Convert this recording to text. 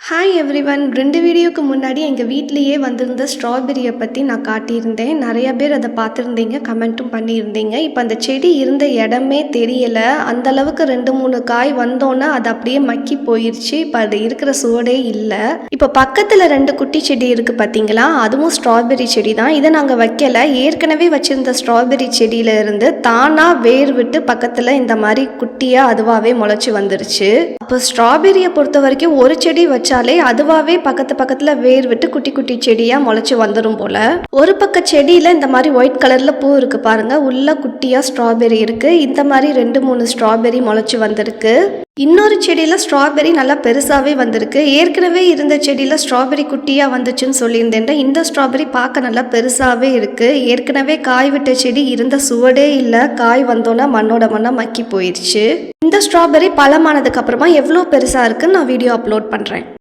Hi everyone. 2 வீடியோக்கு முன்னாடி எங்கள் வீட்லேயே வந்திருந்த ஸ்ட்ராபெரியை பற்றி நான் காட்டியிருந்தேன். நிறையா பேர் அதை பார்த்துருந்தீங்க, கமெண்ட்டும் பண்ணியிருந்தீங்க. இப்போ அந்த செடி இருந்த இடமே தெரியலை. அந்தளவுக்கு 2-3 காய் வந்தோன்னே அது அப்படியே மக்கி போயிடுச்சு. இப்போ அது இருக்கிற சுவடே இல்லை. இப்போ பக்கத்தில் 2 குட்டி செடி இருக்குது பார்த்தீங்களா, அதுவும் ஸ்ட்ராபெரி செடி தான். இதை நாங்கள் வைக்கலை. ஏற்கனவே வச்சுருந்த ஸ்ட்ராபெரி செடியிலேருந்து தானாக வேர் விட்டு பக்கத்தில் இந்த மாதிரி குட்டியாக அதுவாகவே முளைச்சி வந்துருச்சு. அப்போ ஸ்ட்ராபெரியை பொறுத்த வரைக்கும் ஒரு செடி வச்சாலே அதுவாகவே பக்கத்தில் வேர் விட்டு குட்டி குட்டி செடியாக முளைச்சி வந்துடும் போல். ஒரு பக்க செடியில் இந்த மாதிரி ஒயிட் கலரில் பூ இருக்குது பாருங்கள், உள்ள குட்டியாக ஸ்ட்ராபெரி இருக்குது. இந்த மாதிரி 2-3 ஸ்ட்ராபெரி முளைச்சி வந்திருக்கு. இன்னொரு செடியில் ஸ்ட்ராபெரி நல்லா பெருசாகவே வந்திருக்கு. ஏற்கனவே இருந்த செடியில் ஸ்ட்ராபெரி குட்டியாக வந்துச்சுன்னு சொல்லியிருந்தேன். இந்த ஸ்ட்ராபெரி பார்க்க நல்லா பெருசாகவே இருக்குது. ஏற்கனவே காய் விட்ட செடி இருந்த சுவடே இல்லை. காய் வந்தோன்னே மண்ணோட மண்ணாக மக்கி போயிடுச்சு. இந்த ஸ்ட்ராபெரி பழமானதுக்கு அப்புறமா எவ்வளோ பெருசாக இருக்குன்னு நான் வீடியோ அப்லோட் பண்ணுறேன்.